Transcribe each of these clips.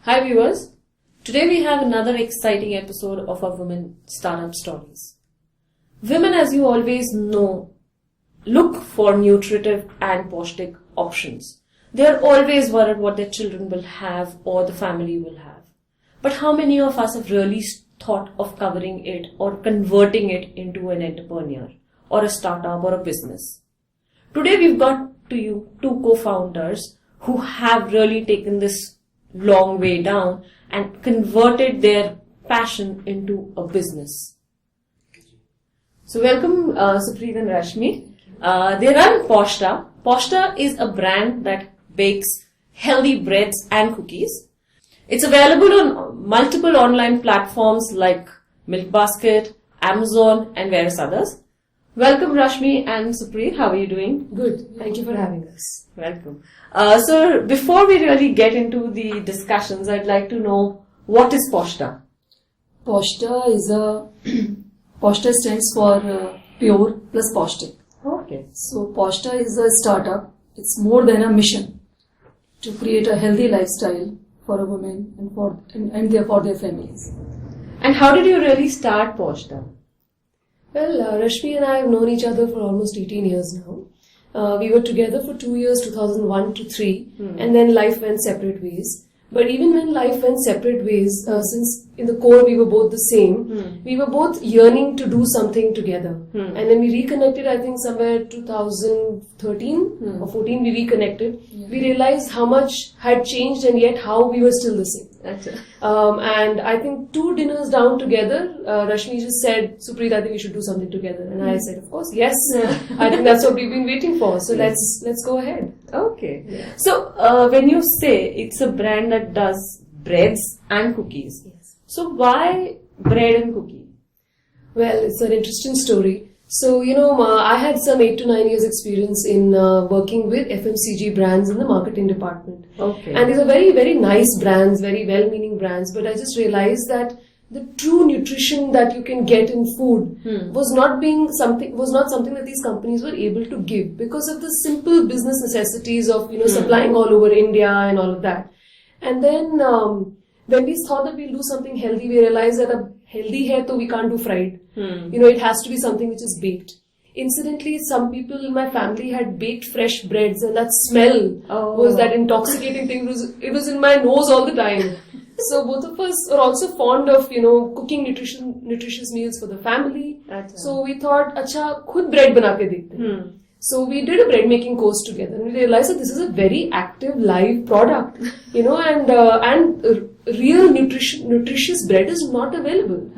Hi viewers, today we have another exciting episode of our Women Startup Stories. Women, as you always know, look for nutritive and Paushtik options. They are always worried what their children will have or the family will have. But how many of us have really thought of covering it or converting it into an entrepreneur or a startup or a business? Today we've got to you two co-founders who have really taken this long way down and converted their passion into a business. So welcome Supreet and Rashmi. They run Paushtaa. Paushtaa is a brand that bakes healthy breads and cookies. It's available on multiple online platforms like Milk Basket, Amazon and various others. Welcome Rashmi and Supreet. How are you doing? Good. Thank you for having us. Welcome. So before we really get into the discussions, I'd like to know, what is Paushtaa? Paushtaa Paushtaa stands for pure plus Paushtik. Okay. So Paushtaa is a startup. It's more than a mission to create a healthy lifestyle for a woman and for their families. And how did you really start Paushtaa? Well, Rashmi and I have known each other for almost 18 years now. We were together for 2 years, 2001 to 3, and then life went separate ways. But even when life went separate ways, since in the core we were both the same, we were both yearning to do something together. And then we reconnected, I think somewhere 2013 or 14 we reconnected. Yeah. We realized how much had changed and yet how we were still the same. And I think 2 dinners down together, Rashmi just said, Supreet, I think we should do something together. And I said, of course, yes. I think that's what we've been waiting for. So let's go ahead. Okay. Yeah. So when you say it's a brand that does breads and cookies, yes. So why bread and cookie? Well, it's an interesting story. So, I had some 8 to 9 years experience in working with FMCG brands in the marketing department. Okay. And these are very, very nice brands, very well-meaning brands. But I just realized that the true nutrition that you can get in food was not something that these companies were able to give because of the simple business necessities of, supplying all over India and all of that. And then when we thought that we'll do something healthy, we realized that a healthy hai to we can't do fried. It has to be something which is baked. Incidentally, some people in my family had baked fresh breads, and that smell was that intoxicating thing. It was in my nose all the time. So both of us are also fond of, cooking nutritious meals for the family. Achha. So we thought, khud bread bana ke dekhte. So we did a bread making course together, and we realized that this is a very active live product, and real nutritious bread is not available.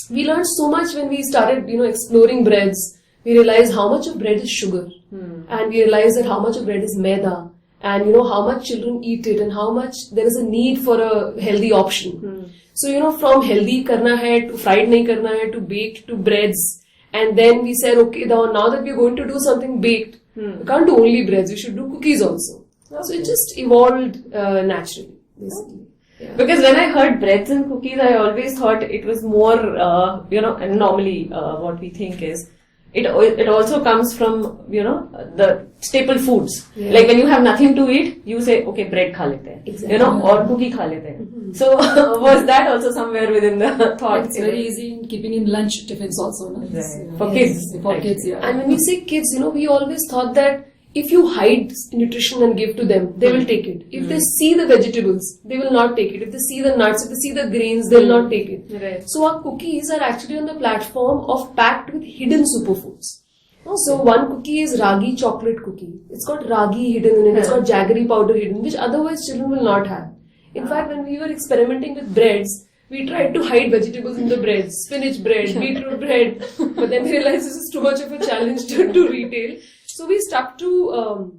We learned so much when we started, exploring breads. We realized how much of bread is sugar, and we realized that how much of bread is maida, and how much children eat it, and how much there is a need for a healthy option. So from healthy karna hai to fried nahi karna hai to baked to breads. And then we said, okay, now that we're going to do something baked, we can't do only breads, we should do cookies also. Okay. So it just evolved naturally, basically. Yeah. Because when I heard breads and cookies, I always thought it was more, and normally what we think is, it also comes from, the staple foods. Yeah. Like when you have nothing to eat, you say, okay, bread kha lete hain. Exactly. Or cookie kha lete hain. So was that also somewhere within the thought? It's very easy in keeping in lunch tiffins also. No? Right. For kids. For kids, yeah. And when we say kids, we always thought that if you hide nutrition and give to them, they will take it. If they see the vegetables, they will not take it. If they see the nuts, if they see the grains, they will not take it. Right. So our cookies are actually on the platform of packed with hidden superfoods. Okay. So one cookie is ragi chocolate cookie. It's got ragi hidden in it. It's got jaggery powder hidden, which otherwise children will not have. In fact, when we were experimenting with breads, we tried to hide vegetables in the bread, spinach bread, beetroot bread, but then we realized this is too much of a challenge to retail. So we stuck to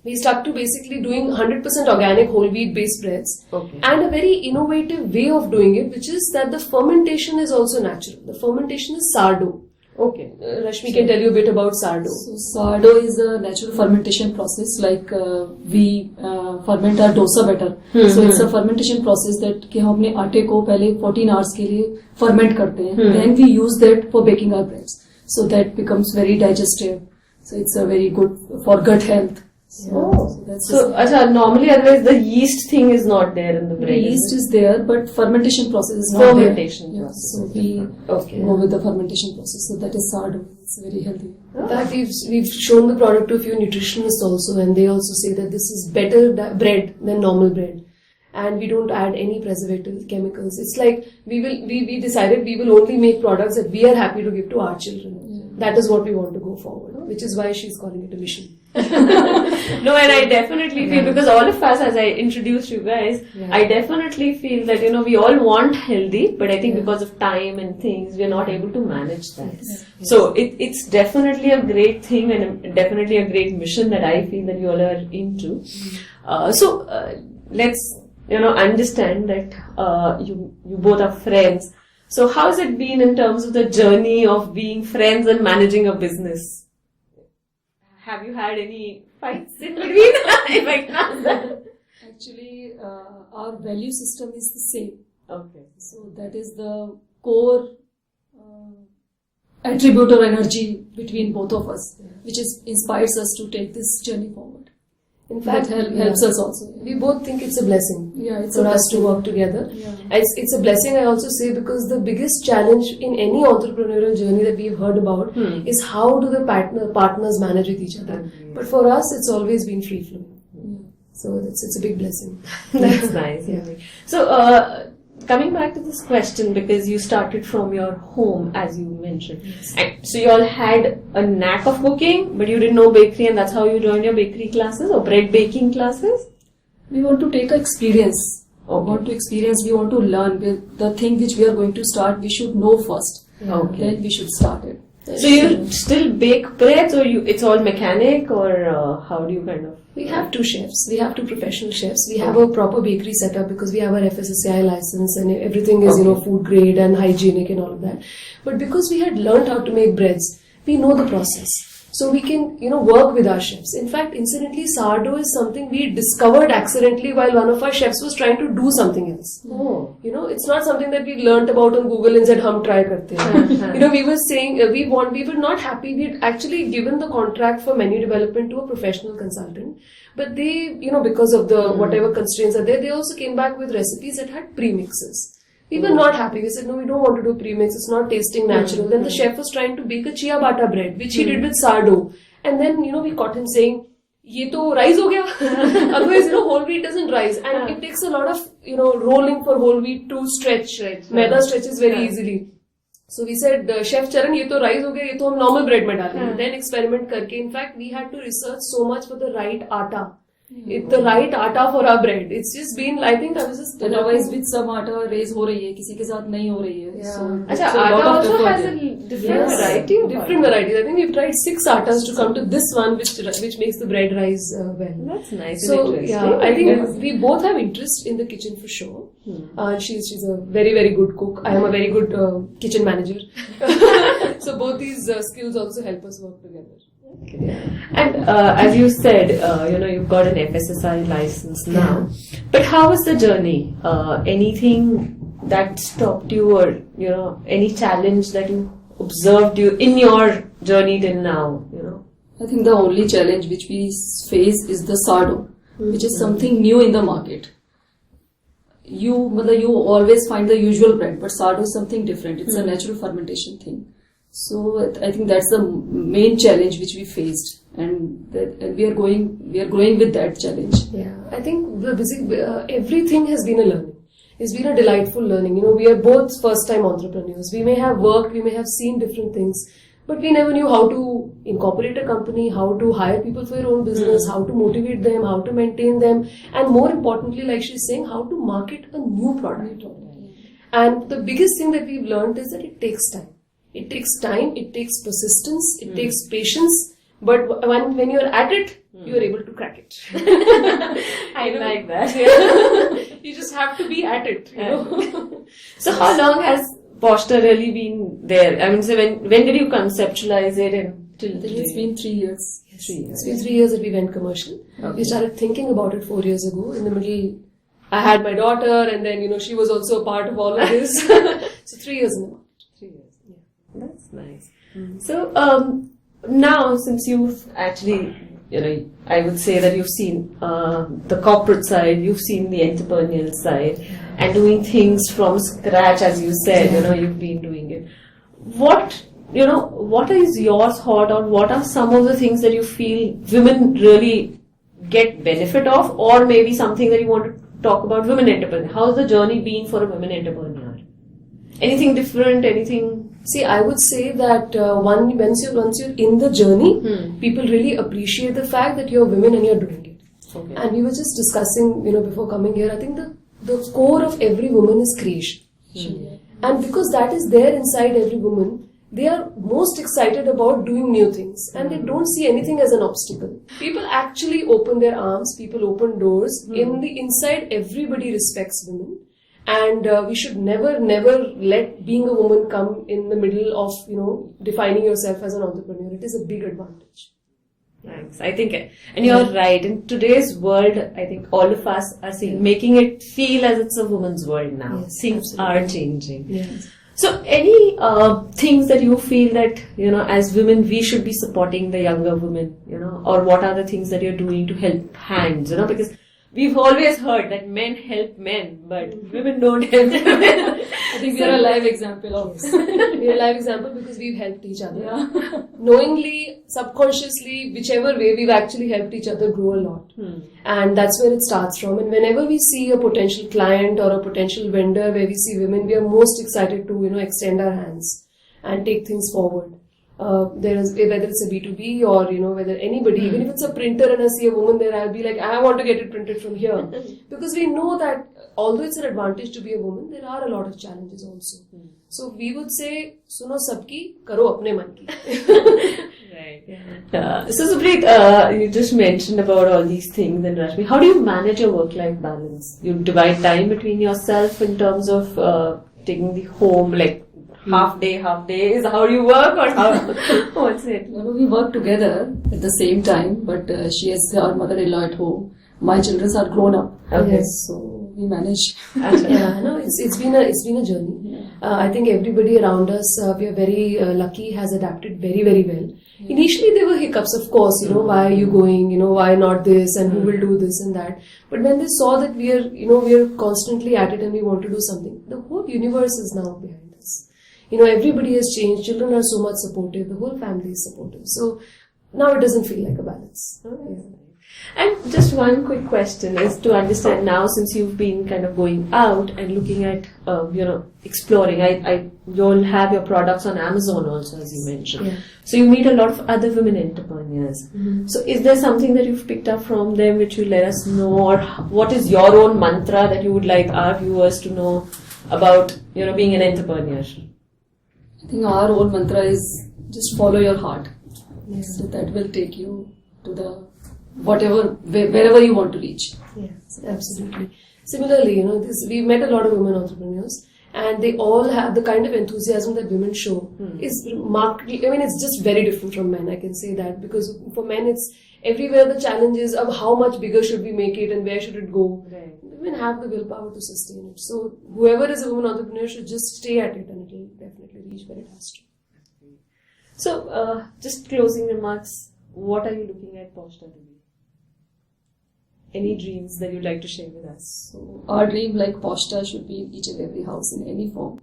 basically doing 100% organic whole wheat based breads, and a very innovative way of doing it, which is that the fermentation is also natural. The fermentation is sourdough. Okay. Rashmi can tell you a bit about sourdough. So sourdough is a natural fermentation process, like we ferment our dosa batter. So it's a fermentation process that कि हम अपने आटे को पहले 14 hours के लिए ferment करते हैं. Then we use that for baking our breads. So that becomes very digestive. So it's a very good for gut health. So normally otherwise the yeast thing is not there in the bread. The yeast is there, but fermentation process is not Fermentation there. process. So we go with the fermentation process. So that is sourdough. It's very healthy. In fact, we've shown the product to a few nutritionists also, and they also say that this is better bread than normal bread. And we don't add any preservative chemicals. It's like we decided we will only make products that we are happy to give to our children. That is what we want to go forward, which is why she's calling it a mission. No, and I definitely feel, because all of us, as I introduced you guys, I definitely feel that, we all want healthy, but I think because of time and things, we are not able to manage that. So it's definitely a great thing and definitely a great mission that I feel that you all are into. So let's, understand that you both are friends. So how has it been in terms of the journey of being friends and managing a business? Have you had any fights in between? If I can ask that. Actually, our value system is the same. Okay. So that is the core attribute or energy between both of us, which inspires us to take this journey forward. In fact, helps us also. We both think it's a blessing It's for a us to work together. It's a blessing, I also say, because the biggest challenge in any entrepreneurial journey that we've heard about is how do the partners manage with each other. But for us, it's always been free flowing. So it's a big blessing. That's nice. So coming back to this question, because you started from your home, as you mentioned. And so you all had a knack of cooking, but you didn't know bakery, and that's how you joined your bakery classes or bread baking classes? We want to take an experience. We want to learn. The thing which we are going to start, we should know first. Then we should start it. So you still bake breads, or it's all mechanic, or how do you kind of? We have two chefs. We have two professional chefs. We have a proper bakery setup because we have our FSSAI license and everything is, food grade and hygienic and all of that. But because we had learned how to make breads, we know the process. So we can, work with our chefs. In fact, incidentally, sourdough is something we discovered accidentally while one of our chefs was trying to do something else. It's not something that we learnt about on Google and said, "Hum try karte hain." We were saying we were not happy. We had actually given the contract for menu development to a professional consultant, but they, because of the whatever constraints are there, they also came back with recipes that had premixes. We were not happy. We said, no, we don't want to do premix. It's not tasting natural. Then the chef was trying to bake a chia bata bread, which he did with sourdough. And then, we caught him saying, ye to rise ho gaya. Otherwise, whole wheat doesn't rise. And it takes a lot of, rolling for whole wheat to stretch. Maida stretches very easily. So we said, Chef Charan, ye to rise ho gaya, ye to hum normal bread mein dalenge. Then experiment karke. In fact, we had to research so much for the right atta. The right atta for our bread. It's just been, I think I was just... Otherwise with some atta raise ho rahi hai, kisi ke saath nahi ho rahi hai. So atta also has a different variety. Different varieties. I think we've tried 6 attas to come to this one which makes the bread rise well. That's nice. So I think we both have interest in the kitchen for sure. She's a very, very good cook. I am a very good kitchen manager. So both these skills also help us work together. And as you said, you've got an FSSAI license now. But how was the journey? Anything that stopped you, or any challenge that you observed in your journey till now? I think the only challenge which we face is the sourdough, which is something new in the market. You always find the usual bread, but sourdough is something different. It's a natural fermentation thing. So I think that's the main challenge which we faced, and we are growing with that challenge. Yeah, I think everything has been a learning. It's been a delightful learning. We are both first-time entrepreneurs. We may have worked, we may have seen different things, but we never knew how to incorporate a company, how to hire people for your own business, how to motivate them, how to maintain them, and more importantly, like she's saying, how to market a new product. And the biggest thing that we've learned is that it takes time. It takes time, it takes persistence, it takes patience, but when you're at it, you're able to crack it. I like that. You just have to be at it. So how long has Paushtaa really been there? I mean, so when did you conceptualize it until today? It's been 3 years. Yes. It's been 3 years that we went commercial. Okay. We started thinking about it 4 years ago. In the middle, I had my daughter, and then she was also a part of all of this. So 3 years in the market. 3 years. That's nice. So now, since you've actually I would say that you've seen the corporate side, you've seen the entrepreneurial side, and doing things from scratch, as you said, you've been doing it. What is your thought, or what are some of the things that you feel women really get benefit of, or maybe something that you want to talk about women entrepreneurs? How's the journey been for a women entrepreneur? Anything different? Anything? See, I would say that once you're in the journey, people really appreciate the fact that you're women and you're doing it. Okay. And we were just discussing, before coming here, I think the core of every woman is creation. And because that is there inside every woman, they are most excited about doing new things, and they don't see anything as an obstacle. People actually open their arms, people open doors. In the inside, everybody respects women. And we should never let being a woman come in the middle of, defining yourself as an entrepreneur. It is a big advantage. Thanks. I think, and you're right. In today's world, I think all of us are making it feel as it's a woman's world now. Yes, Things are changing. Yes. So, any things that you feel that, as women, we should be supporting the younger women, or what are the things that you're doing to help hands, because we've always heard that men help men, but women don't help women. I think we are a live example of this. We're a live example because we've helped each other. Knowingly, subconsciously, whichever way, we've actually helped each other grow a lot. And that's where it starts from. And whenever we see a potential client or a potential vendor where we see women, we are most excited to, extend our hands and take things forward. Whether it's a B2B or, whether anybody, even if it's a printer and I see a woman there, I'll be like, I want to get it printed from here. Because we know that although it's an advantage to be a woman, there are a lot of challenges also. So we would say, suno sabki, karo apne man ki. Right. So Supreet, you just mentioned about all these things, and Rashmi, how do you manage your work-life balance? You divide time between yourself in terms of taking the home, like half day is how you work, or how? What's it? We work together at the same time, but she has her mother-in-law at home. My children are grown up. Okay. So we manage. It's been a journey. I think everybody around us, we are very lucky, has adapted very, very well. Initially, there were hiccups, of course. Why are you going? Why not this? And who will do this and that? But when they saw that we are constantly at it and we want to do something, the whole universe is now behind us. Everybody has changed. Children are so much supportive. The whole family is supportive. So now it doesn't feel like a balance. And just one quick question is to understand now, since you've been kind of going out and looking at, exploring, you'll have your products on Amazon also, as you mentioned. Yeah. So you meet a lot of other women entrepreneurs. So is there something that you've picked up from them which you let us know, or what is your own mantra that you would like our viewers to know about, being an entrepreneur? I think our own mantra is just follow your heart. So that will take you to the wherever you want to reach. Yes, absolutely. Similarly, we've met a lot of women entrepreneurs, and they all have the kind of enthusiasm that women show is markedly, it's just very different from men, I can say that, because for men it's everywhere the challenge is of how much bigger should we make it and where should it go. Right. Women have the willpower to sustain it. So whoever is a woman entrepreneur should just stay at it, and it will definitely reach where it has to. So, just closing remarks, what are you looking at Paushtaa to be? Any dreams that you'd like to share with us? So our dream, like Paushtaa, should be in each and every house in any form.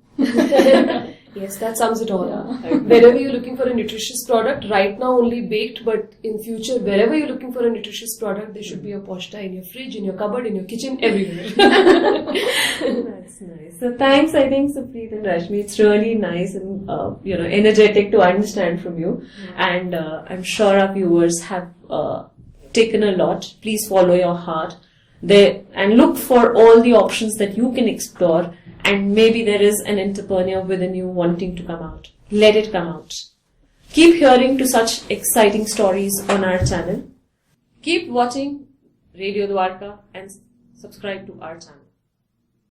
Yes, that sums it all. Yeah. Wherever you're looking for a nutritious product, right now only baked, but in future, wherever you're looking for a nutritious product, there should be a Paushtaa in your fridge, in your cupboard, in your kitchen, everywhere. That's nice. So thanks, I think, Supreet and Rashmi. It's really nice and energetic to understand from you, and I'm sure our viewers have taken a lot. Please follow your heart there and look for all the options that you can explore, and maybe there is an entrepreneur within you wanting to come out. Let it come out. Keep hearing to such exciting stories on our channel. Keep watching Radio Dwarka and subscribe to our channel.